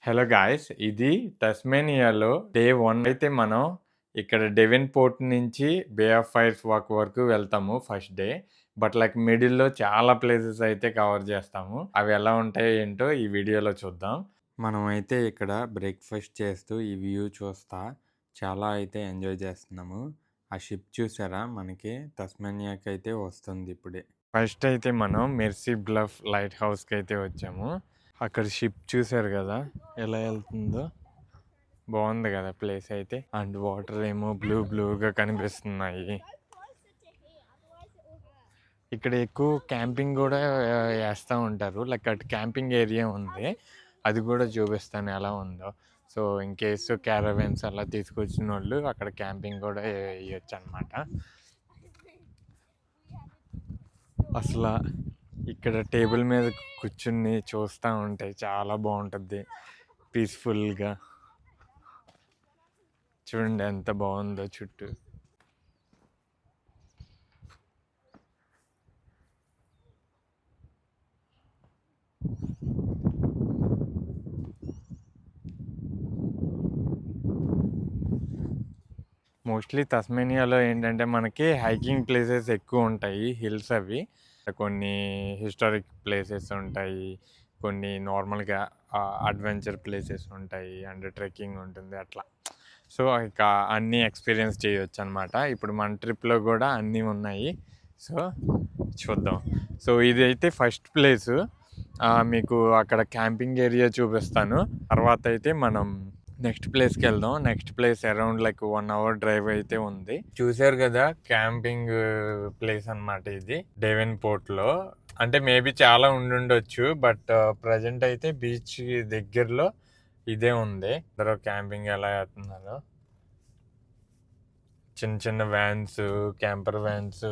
Hello guys! ఇది తస్మేనియాలో day 1 అయితే మనం ఇక్కడ డెవెన్ పోర్ట్ నుంచి బే ఆఫ్ ఫైర్స్ వాక్ వరకు వెళ్తాము ఫస్ట్ డే. బట్ మిడిల్‌లో చాలా ప్లేసెస్ అయితే కవర్ చేస్తాము. అవి ఎలా ఉంటాయో ఏంటో ఈ వీడియోలో చూద్దాం. మనమైతే ఇక్కడ బ్రేక్‌ఫాస్ట్ చేస్తూ ఈ వ్యూ చూస్తా చాలా అయితే ఎంజాయ్ చేస్తున్నాము. ఆ షిప్ చూసారా మనకి తస్మేనియాకైతే వస్తుంది ఇప్పుడే. ఫస్ట్ అయితే మనం మెర్సీ బ్లఫ్ లైట్ హౌస్‌కి అయితే వచ్చాము. అక్కడ షిప్ చూసారు కదా ఎలా వెళ్తుందో, బాగుంది కదా ప్లేస్ అయితే. అండ్ వాటర్ ఏమో బ్లూగా కనిపిస్తున్నాయి. ఇక్కడ ఎక్కువ క్యాంపింగ్ కూడా వేస్తూ ఉంటారు. అటు క్యాంపింగ్ ఏరియా ఉంది, అది కూడా చూపిస్తాను ఎలా ఉందో. సో ఇన్ కేసు క్యారవెన్స్ అలా తీసుకొచ్చిన వాళ్ళు అక్కడ క్యాంపింగ్ కూడా వేయచ్చు అనమాట. అసలు ఇక్కడ టేబుల్ మీద కూర్చుని చూస్తూ ఉంటే చాలా బాగుంటుంది పీస్ఫుల్గా. చూడండి ఎంత బాగుందో చుట్టూ. మోస్ట్లీ తస్మేనియాలో ఏంటంటే మనకి హైకింగ్ ప్లేసెస్ ఎక్కువ ఉంటాయి, హిల్స్ అవి. కొన్ని హిస్టారిక్ ప్లేసెస్ ఉంటాయి, కొన్ని నార్మల్గా అడ్వెంచర్ ప్లేసెస్ ఉంటాయి, అండ్ ట్రెక్కింగ్ ఉంటుంది అట్లా. సో ఇక అన్నీ ఎక్స్పీరియన్స్ చేయొచ్చు అనమాట. ఇప్పుడు మన ట్రిప్లో కూడా అన్నీ ఉన్నాయి. సో చూద్దాం. సో ఇది అయితే ఫస్ట్ ప్లేసు. మీకు అక్కడ క్యాంపింగ్ ఏరియా చూపిస్తాను. తర్వాత అయితే మనం నెక్స్ట్ ప్లేస్కి వెళ్దాం. Next place around 1 hour drive అయితే ఉంది. చూసారు కదా క్యాంపింగ్ ప్లేస్ అనమాట ఇది డెవెన్ పోర్ట్లో. అంటే మేబీ చాలా ఉండుండొచ్చు, బట్ ప్రజెంట్ అయితే బీచ్ దగ్గరలో ఇదే ఉంది. అందరూ క్యాంపింగ్ ఎలా చేస్తున్నారో. చిన్న చిన్న వ్యాన్స్, క్యాంపర్ వ్యాన్స్,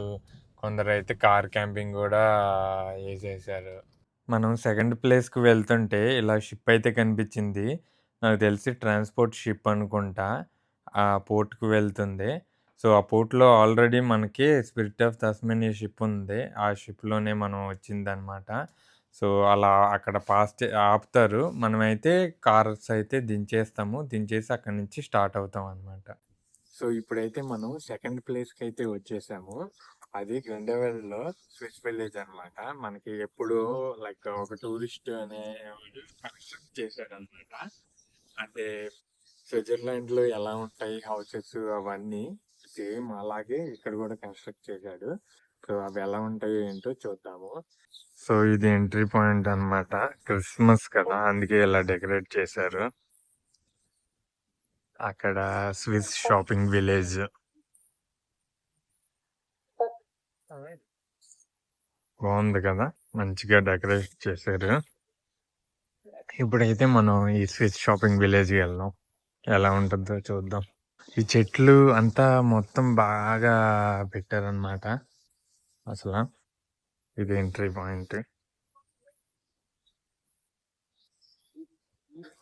కొందరు అయితే కార్ క్యాంపింగ్ కూడా వేసేసారు. మనం సెకండ్ ప్లేస్కి వెళ్తుంటే ఇలా షిప్ అయితే కనిపించింది. నాకు తెలిసి ట్రాన్స్పోర్ట్ షిప్ అనుకుంటా. ఆ పోర్ట్‌కి వెళ్తుంది. సో ఆ పోర్ట్‌లో ఆల్రెడీ మనకి స్పిరిట్ ఆఫ్ తస్మేనియా షిప్ ఉంది. ఆ షిప్‌లోనే మనం వచ్చిందనమాట. సో అలా అక్కడ ఆపుతారు. మనమైతే కార్స్ అయితే దించేస్తాము. దించేసి అక్కడి నుంచి స్టార్ట్ అవుతాం అనమాట. సో ఇప్పుడైతే మనం సెకండ్ ప్లేస్కి అయితే వచ్చేసాము. అది గ్రిండెవెల్‌లో స్విస్ విలేజ్ అనమాట. మనకి ఎప్పుడో ఒక టూరిస్ట్ అనేవాడు కన్స్ట్రక్ట్ చేశాడనమాట. అంటే స్విట్జర్లాండ్‌లో ఎలా ఉంటాయి హౌసెస్ అవన్నీ సేమ్ అలాగే ఇక్కడ కూడా కన్స్ట్రక్ట్ చేశాడు. సో అవి ఎలా ఉంటాయో ఏంటో చూద్దాము. సో ఇది ఎంట్రీ పాయింట్ అనమాట. క్రిస్మస్ కదా, అందుకే ఇలా డెకరేట్ చేశారు. అక్కడ స్విస్ షాపింగ్ విలేజ్ బాగుంది కదా, మంచిగా డెకరేట్ చేశారు. ఇప్పుడైతే మనం ఈ స్విస్ షాపింగ్ విలేజ్కి వెళ్దాం, ఎలా ఉంటుందో చూద్దాం. ఈ చెట్లు అంతా మొత్తం బాగా పెట్టారనమాట. అసలు ఇది ఎంట్రీ పాయింట్.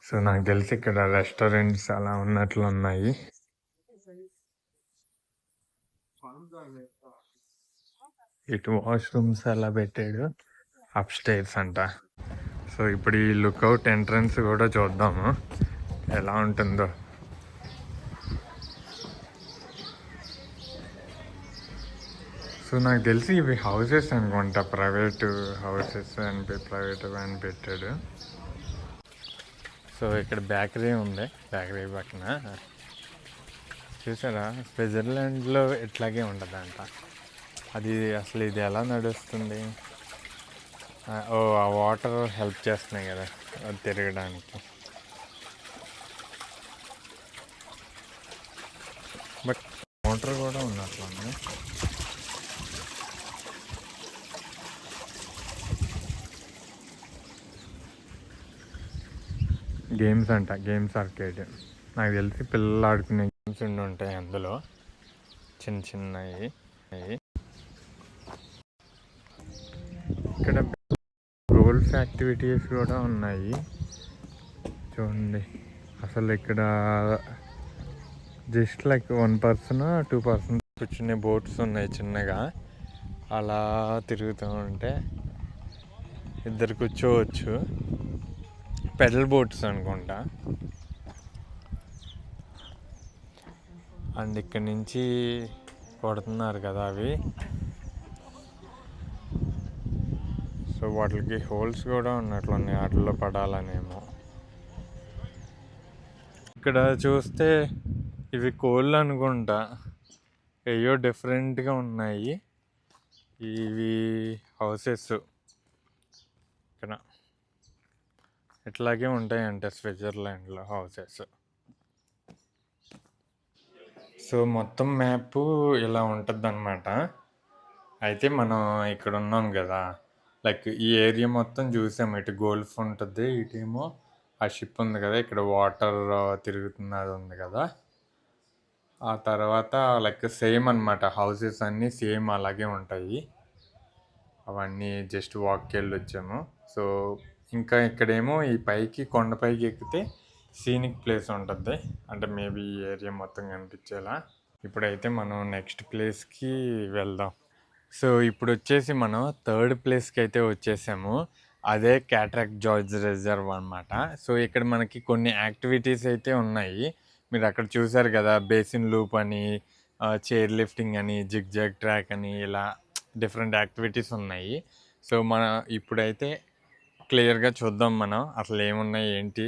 సో నాకు తెలిసి ఇక్కడ రెస్టారెంట్స్ అలా ఉన్నట్లు ఉన్నాయి. ఇటు వాష్రూమ్స్ అలా పెట్టాడు. అప్ స్టైర్స్ అంట. సో ఇప్పుడు ఈ లుక్అవుట్ ఎంట్రన్స్ కూడా చూద్దాము ఎలా ఉంటుందో. సో నాకు తెలిసి ఇవి హౌసెస్ అనుకుంటా, ప్రైవేట్ హౌసెస్ అని ప్రైవేట్ అని పెట్టాడు. సో ఇక్కడ బేకరీ ఉంది, బేకరీ పక్కన చూసారా. స్విట్జర్లాండ్లో ఇట్లాగే ఉంటుందంట. అది అసలు ఇది ఎలా నడుస్తుంది. ఓ ఆ వాటర్ హెల్ప్ చేస్తున్నాయి కదా అది తిరగడానికి. బట్ వాటర్ కూడా ఉన్నట్లుంది. గేమ్స్ అంట, గేమ్స్ ఆర్కేడ్. నాకు తెలిసి పిల్లలు ఆడుకునే గేమ్స్ ఉండి ఉంటాయి అందులో, చిన్న చిన్నవి. ఇక్కడ గోల్ఫ్ యాక్టివిటీస్ కూడా ఉన్నాయి చూడండి. అసలు ఇక్కడ జస్ట్ 1 పర్సన్ 2 పర్సన్ కూర్చునే బోట్స్ ఉన్నాయి చిన్నగా, అలా తిరుగుతూ ఉంటే ఇద్దరు కూర్చోవచ్చు. పెడల్ బోట్స్ అనుకుంటా. అండ్ ఇక్కడ నుంచి కొడుతున్నారు కదా అవి. సో వాటికి హోల్స్ కూడా ఉన్నట్లున్నాయి, వాటిల్లో పడాలనేమో. ఇక్కడ చూస్తే ఇవి కోళ్ళు అనుకుంటా, ఏయో డిఫరెంట్గా ఉన్నాయి ఇవి హౌసెస్. ఇక్కడ ఇట్లాగే ఉంటాయంట స్విట్జర్లాండ్లో హౌసెస్. సో మొత్తం మ్యాప్ ఇలా ఉంటుంది అన్నమాట. అయితే మనం ఇక్కడ ఉన్నాం కదా, లైక్ ఈ ఏరియా మొత్తం చూసాము. ఇటు గోల్ఫ్ ఉంటుంది, ఇటేమో ఆ షిప్ ఉంది కదా, ఇక్కడ వాటర్ తిరుగుతున్నది ఉంది కదా. ఆ తర్వాత లైక్ సేమ్ అనమాట, హౌసెస్ అన్నీ సేమ్ అలాగే ఉంటాయి. అవన్నీ జస్ట్ వాక్కి వెళ్ళి వచ్చాము. సో ఇంకా ఇక్కడేమో ఈ పైకి కొండపైకి ఎక్కితే సీనిక్ ప్లేస్ ఉంటుంది, అంటే మేబీ ఈ ఏరియా మొత్తం కనిపించేలా. ఇప్పుడైతే మనం నెక్స్ట్ ప్లేస్కి వెళ్దాం. సో ఇప్పుడు వచ్చేసి మనం థర్డ్ ప్లేస్కి అయితే వచ్చేసాము. అదే క్యాట్రాక్ట్ జార్జ్ రిజర్వ్ అనమాట. సో ఇక్కడ మనకి కొన్ని యాక్టివిటీస్ అయితే ఉన్నాయి. మీరు అక్కడ చూసారు కదా, బేసిన్ లూప్ అని, చైర్ లిఫ్టింగ్ అని, జిగ్ జాగ్ ట్రాక్ అని, ఇలా డిఫరెంట్ యాక్టివిటీస్ ఉన్నాయి. సో మనం ఇప్పుడైతే క్లియర్గా చూద్దాం మనం అసలు ఏమున్నాయి ఏంటి,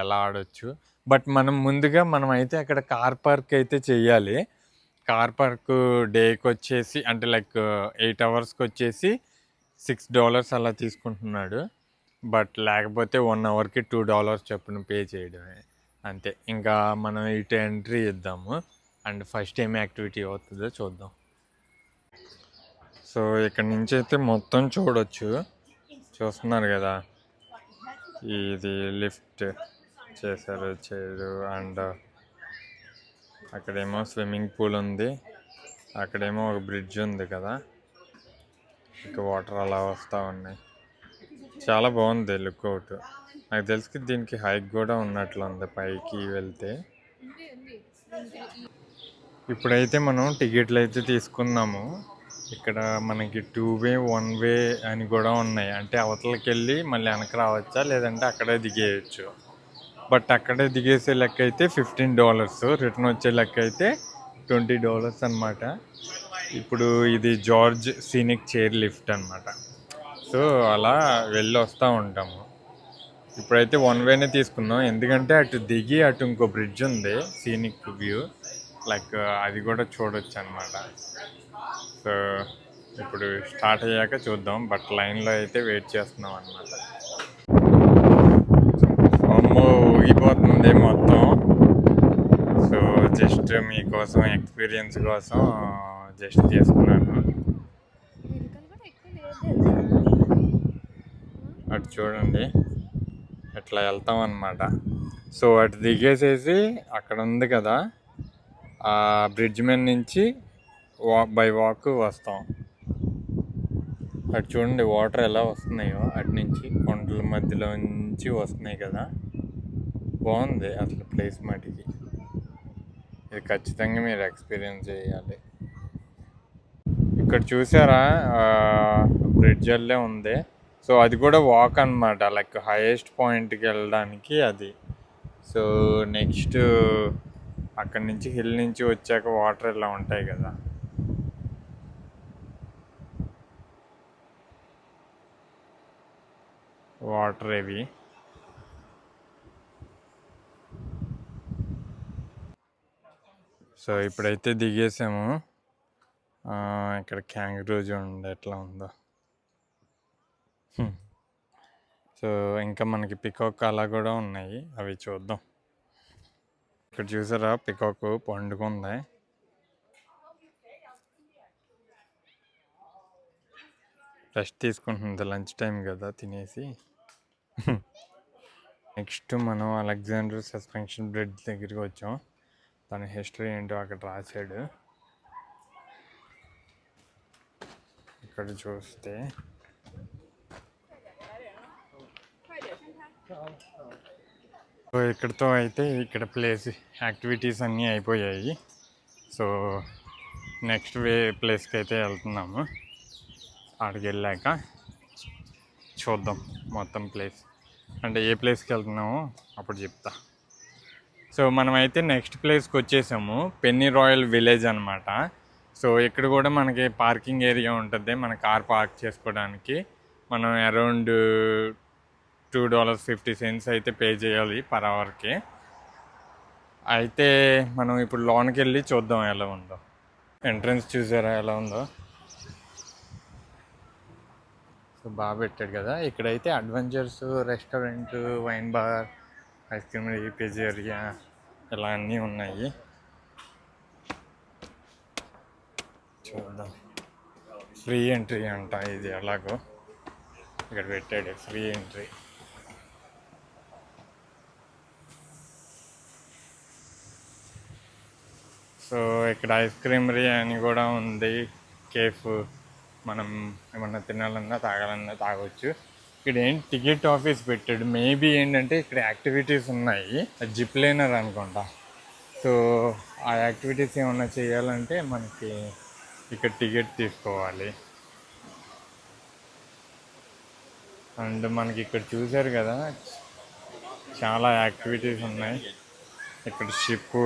ఎలా ఆడొచ్చు. బట్ మనం ముందుగా మనం అయితే అక్కడ కార్ పార్క్ అయితే చెయ్యాలి. కార్ పార్క్ డేకి వచ్చేసి అంటే లైక్ 8 అవర్స్కి వచ్చేసి $6 అలా తీసుకుంటున్నాడు. బట్ లేకపోతే 1 అవర్కి $2 చొప్పున పే చేయడమే అంతే. ఇంకా మనం ఇటు ఎంట్రీ ఇద్దాము అండ్ ఫస్ట్ ఏం యాక్టివిటీ అవుతుందో చూద్దాం. సో ఇక్కడ నుంచి అయితే మొత్తం చూస్తున్నారు కదా, ఇది లిఫ్ట్ చేశారు చైరు. అండ్ అక్కడేమో స్విమ్మింగ్ పూల్ ఉంది, అక్కడేమో ఒక బ్రిడ్జ్ ఉంది కదా, ఇంకా వాటర్ అలా వస్తూ ఉన్నాయి. చాలా బాగుంది లుక్అవుట్. నాకు తెలిసి దీనికి హైక్ కూడా ఉన్నట్లుంది పైకి వెళ్తే. ఇప్పుడైతే మనం టికెట్లు అయితే తీసుకున్నాము. ఇక్కడ మనకి 2 వే 1 వే అని కూడా ఉన్నాయి, అంటే అవతలకి వెళ్ళి మళ్ళీ వెనక్కి రావచ్చా లేదంటే అక్కడే దిగేయచ్చు. బట్ అక్కడే దిగేసే లెక్క అయితే $15, రిటర్న్ వచ్చే లెక్క అయితే $20 అనమాట. ఇప్పుడు ఇది జార్జ్ సీనిక్ చైర్ లిఫ్ట్ అనమాట. సో అలా వెళ్ళి వస్తూ ఉంటాము. ఇప్పుడైతే 1 వేనే తీసుకున్నాం, ఎందుకంటే అటు దిగి అటు ఇంకో బ్రిడ్జ్ ఉంది సీనిక్ వ్యూ, లైక్ అది కూడా చూడొచ్చు అనమాట. సో ఇప్పుడు స్టార్ట్ అయ్యాక చూద్దాం, బట్ లైన్లో అయితే వెయిట్ చేస్తున్నాం అనమాట. అమ్మో ఊగిపోతుంది మొత్తం. సో జస్ట్ మీకోసం ఎక్స్పీరియన్స్ కోసం జస్ట్ తీసుకున్నాను. అటు చూడండి ఎట్లా వెళ్తాం అన్నమాట. సో అటు దిగేసేసి అక్కడ ఉంది కదా ఆ బ్రిడ్జ్ మీద నుంచి బై వాక్ వస్తాం. అటు చూడండి వాటర్ ఎలా వస్తున్నాయో, అటు నుంచి కొండల మధ్యలో నుంచి వస్తున్నాయి కదా, బాగుంది అసలు ప్లేస్ మటుకి. ఇది ఖచ్చితంగా మీరు ఎక్స్పీరియన్స్ చేయాలి. ఇక్కడ చూసారా బ్రిడ్జ్ అల్లే ఉంది. సో అది కూడా వాక్ అనమాట, లైక్ హైయెస్ట్ పాయింట్కి వెళ్ళడానికి అది. సో నెక్స్ట్ అక్కడి నుంచి హిల్ నుంచి వచ్చాక వాటర్ ఇలా ఉంటాయి కదా, వాటర్ ఇవి. సో ఇప్పుడైతే దిగేసాము. ఇక్కడ క్యాంగరూ చూడండి ఎట్లా ఉందో. సో ఇంకా మనకి పికాక్ అలా కూడా ఉన్నాయి, అవి చూద్దాం. ఇక్కడ చూసారా పికాక్ పండుకుంది. రెస్ట్ తీసుకుంటుంది, లంచ్ టైం కదా తినేసి. నెక్స్ట్ మనం అలెగ్జాండర్ సస్పెన్షన్ బ్రిడ్జ్ దగ్గరికి వచ్చాం. తన హిస్టరీ ఏంటో అక్కడ రాశాడు. ఇక్కడ చూస్తే ఇక్కడతో అయితే ఇక్కడ ప్లేస్ యాక్టివిటీస్ అన్నీ అయిపోయాయి. సో నెక్స్ట్ ప్లేస్కి అయితే వెళ్తున్నాము. అక్కడికి వెళ్ళాక చూద్దాం మొత్తం ప్లేస్. అంటే ఏ ప్లేస్కి వెళ్తున్నామో అప్పుడు చెప్తా. సో మనమైతే నెక్స్ట్ ప్లేస్కి వచ్చేసాము, పెన్నీ రాయల్ విలేజ్ అనమాట. సో ఇక్కడ కూడా మనకి పార్కింగ్ ఏరియా ఉంటుంది, మన కార్ పార్క్ చేసుకోవడానికి. మనం అరౌండ్ $2.50 అయితే పే చేయాలి పర్ అవర్కి. అయితే మనం ఇప్పుడు లోన్కి వెళ్ళి చూద్దాం ఎలా ఉందో. ఎంట్రన్స్ చూసారా ఎలా ఉందో? సో బాగా పెట్టాడు కదా. ఇక్కడైతే adventures, restaurant, wine bar, ice cream, pizzeria ఇలా అన్నీ ఉన్నాయి. చూద్దాం. ఫ్రీ ఎంట్రీ అంట ఇది, ఎలాగో ఇక్కడ పెట్టాడు ఫ్రీ ఎంట్రీ. సో ఇక్కడ ఐస్ క్రీమ్ అని కూడా ఉంది, కేఫ్. మనం ఏమన్నా తినాలన్నా తాగాలన్నా తాగొచ్చు. ఇక్కడ ఏంటి టికెట్ ఆఫీస్ పెట్టాడు. మేబీ ఏంటంటే ఇక్కడ యాక్టివిటీస్ ఉన్నాయి, జిప్ లైనర్ అనుకుంటా. సో ఆ యాక్టివిటీస్ ఏమన్నా చేయాలంటే మనకి ఇక్కడ టికెట్ తీసుకోవాలి. అండ్ మనకి ఇక్కడ చూసారు కదా చాలా యాక్టివిటీస్ ఉన్నాయి. ఇక్కడ షిప్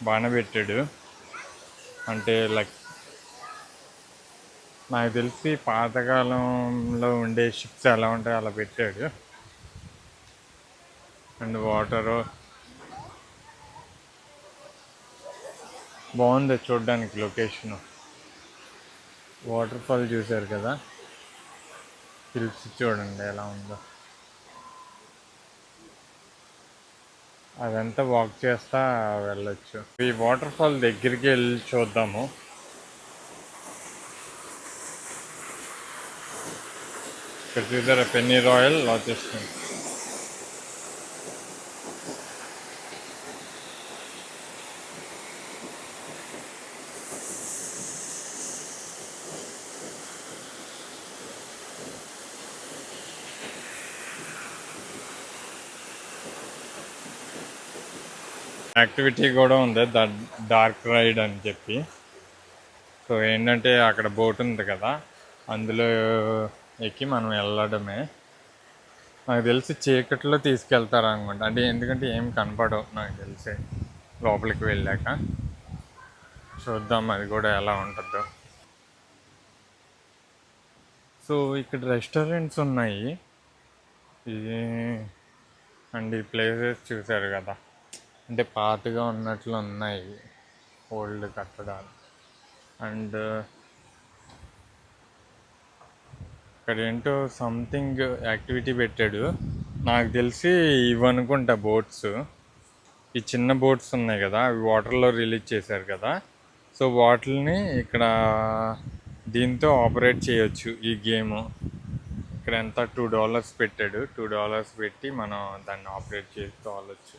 బాగానే పెట్టాడు. అంటే లైక్ నాకు తెలిసి పాతకాలంలో ఉండే షిప్స్ ఎలా ఉంటాయో అలా పెట్టాడు. అండ్ వాటరు బాగుంది చూడడానికి లొకేషను. వాటర్ ఫాల్ చూసారు కదా, హిల్స్ చూడండి ఎలా ఉందో. అదంతా వాక్ చేస్తా వెళ్ళొచ్చు. ఈ వాటర్ ఫాల్ దగ్గరికి వెళ్ళి చూద్దాము. ఇక్కడ చూసారా పెన్నీ రాయల్ వచ్చేస్తుంది. యాక్టివిటీ కూడా ఉంది డార్క్ రైడ్ అని చెప్పి. సో ఏంటంటే అక్కడ బోట్ ఉంది కదా, అందులో ఎక్కి మనం వెళ్ళడమే. నాకు తెలిసి చీకట్లో తీసుకెళ్తారు అనుకుంటా, అంటే ఎందుకంటే ఏం కనపడవు నాకు తెలిసి లోపలికి వెళ్ళాక. చూద్దాం అది కూడా ఎలా ఉంటుందో. సో ఇక్కడ రెస్టారెంట్స్ ఉన్నాయి. ఇది అండ్ ఈ ప్లేసెస్ చూసారు కదా, అంటే పాతగా ఉన్నట్లు ఉన్నాయి ఓల్డ్ కట్టడాలు. అండ్ ఇక్కడ ఏంటో సంథింగ్ యాక్టివిటీ పెట్టాడు. నాకు తెలిసి ఇవనుకుంటా బోట్స్. ఈ చిన్న బోట్స్ ఉన్నాయి కదా, అవి వాటర్లో రిలీజ్ చేశారు కదా. సో వాటిని ఇక్కడ దీంతో ఆపరేట్ చేయొచ్చు ఈ గేమ్. ఇక్కడ ఎంత $2 పెట్టాడు. $2 పెట్టి మనం దాన్ని ఆపరేట్ చేసుకోవచ్చు.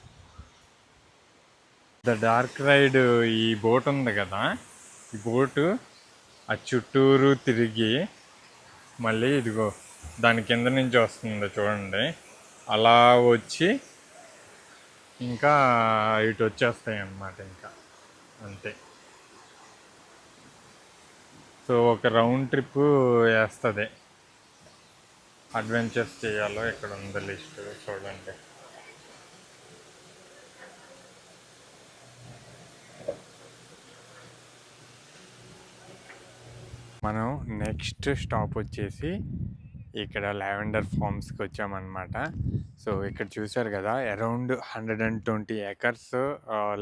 ద డార్క్ రైడ్ ఈ బోట్ ఉంది కదా, ఈ బోటు ఆ చుట్టూరు తిరిగి మళ్ళీ ఇదిగో దాని కింద నుంచి వస్తుంది చూడండి, అలా వచ్చి ఇంకా ఇటు వచ్చేస్తాయి అన్నమాట. ఇంకా అంతే. సో ఒక రౌండ్ ట్రిప్ వేస్తుంది. అడ్వెంచర్స్ చేయాలో ఇక్కడ ఉంది లిస్ట్ చూడండి. మనం నెక్స్ట్ స్టాప్ వచ్చేసి ఇక్కడ లావెండర్ ఫార్మ్స్కి వచ్చామన్నమాట. సో ఇక్కడ చూసారు కదా, అరౌండ్ 120 acres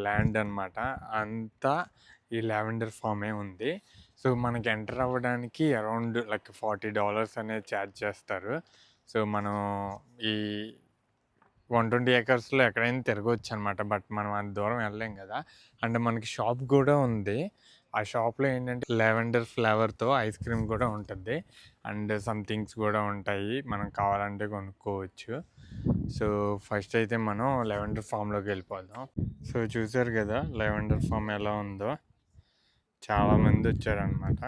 ల్యాండ్ అనమాట. అంతా ఈ లావెండర్ ఫామే ఉంది. సో మనకి ఎంటర్ అవ్వడానికి అరౌండ్ లైక్ $40 అనేది ఛార్జ్ చేస్తారు. సో మనం ఈ 120 acresలో ఎక్కడైనా తిరగవచ్చు అనమాట. బట్ మనం అంత దూరం వెళ్ళలేం కదా. అండ్ మనకి షాప్ కూడా ఉంది. ఆ షాప్లో ఏంటంటే లావెండర్ ఫ్లేవర్తో ఐస్ క్రీమ్ కూడా ఉంటుంది. అండ్ సమ్ థింగ్స్ కూడా ఉంటాయి, మనం కావాలంటే కొనుక్కోవచ్చు. సో ఫస్ట్ అయితే మనం లావెండర్ ఫామ్లోకి వెళ్ళిపోదాం. సో చూసారు కదా లావెండర్ ఫామ్ ఎలా ఉందో, చాలామంది వచ్చారనమాట.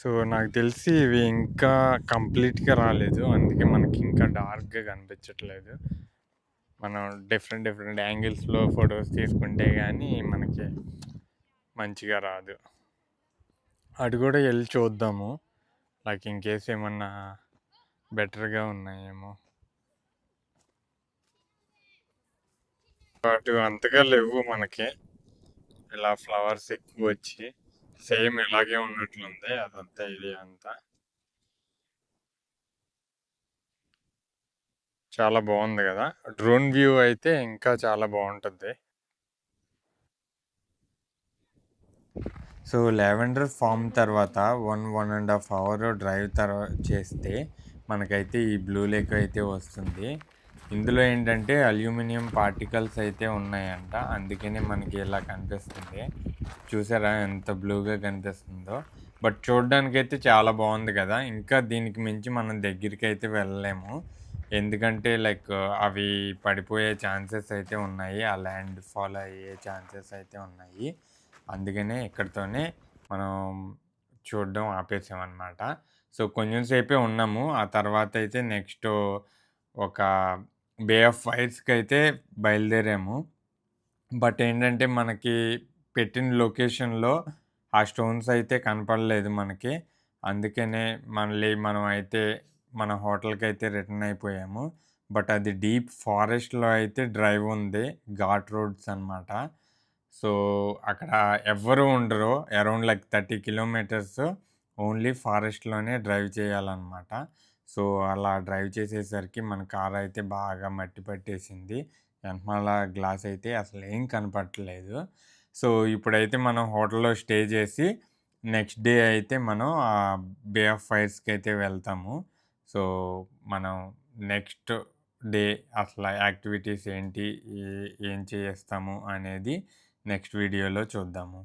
సో నాకు తెలిసి ఇవి ఇంకా కంప్లీట్గా రాలేదు, అందుకే మనకి ఇంకా డార్క్గా కనిపించట్లేదు. మనం డిఫరెంట్ యాంగిల్స్లో ఫొటోస్ తీసుకుంటే కానీ మనకి మంచిగా రాదు. అటు కూడా వెళ్ళి చూద్దాము. లైక్ ఇన్ కేస్ ఏమన్నా బెటర్‌గా ఉన్నాయేమో. అటు అంతగా లేవు మనకి. ఇలా ఫ్లవర్స్ ఎక్కువొచ్చి, సేమ్ ఇలాగే ఉన్నట్లుంది అదంతా ఏరియా అంతా. చాలా బావుంది గదా! డ్రోన్ వ్యూ అయితే ఇంకా చాలా బావుంటది. సో, లావెండర్ ఫార్మ్ తర్వాత 1 ½ అవర్ డ్రైవ్ చేస్తే మనకైతే ఈ బ్లూ లేక్ అయితే వస్తుంది. ఇందులో ఏంటంటే అల్యూమినియం పార్టికల్స్ అయితే ఉన్నాయంట. అందుకనే మనకి ఇలా కనిపిస్తుంది. చూసారా ఎంత బ్లూగా కనిపిస్తుందో. బట్ చూడ్డానికైతే చాలా బావుంది గదా! ఇంకా దీనికి మించి మనం దగ్గరికైతే వెళ్ళలేము. ఎందుకంటే లైక్ అవి పడిపోయే ఛాన్సెస్ అయితే ఉన్నాయి. ఆ ల్యాండ్ ఫాల్ అయ్యే ఛాన్సెస్ అయితే ఉన్నాయి. అందుకనే ఇక్కడితోనే మనం చూడడం ఆపేసామనమాట. సో, కొంచెం సేపే ఉన్నాము. ఆ తర్వాతయితే నెక్స్ట్ ఒక బే ఆఫ్ ఫైర్స్‌కైతే బయలుదేరాము. బట్ ఏంటంటే మనకి పెట్టిన లొకేషన్‌లో ఆ స్టోన్స్ అయితే కనపడలేదు మనకి. అందుకనే మళ్ళీ మనం అయితే మన హోటల్‌కైతే రిటర్న్ అయిపోయాము. బట్ అది డీప్ ఫారెస్ట్‌లో అయితే డ్రైవ్ ఉంది. ఘాట్ రోడ్స్ అనమాట. సో, అక్కడ ఎవ్వరు ఉండరు. అరౌండ్ లైక్ 30 కిలోమీటర్స్ ఓన్లీ ఫారెస్ట్‌లోనే డ్రైవ్ చేయాలనమాట. సో, అలా డ్రైవ్ చేసేసరికి మన కార్ అయితే బాగా మట్టి పట్టేసింది. ఎనకమాల గ్లాస్ అయితే అసలేం కనపడట్లేదు. సో, ఇప్పుడైతే మనం హోటల్‌లో స్టే చేసి, నెక్స్ట్ డే అయితే మనం బే ఆఫ్ ఫైర్స్‌కైతే వెళ్తాము. సో, మనం నెక్స్ట్ డే అసల యాక్టివిటీస్ ఏంటి? ఏ ఏం చేస్తాము అనేది నెక్స్ట్ వీడియోలో చూద్దాము.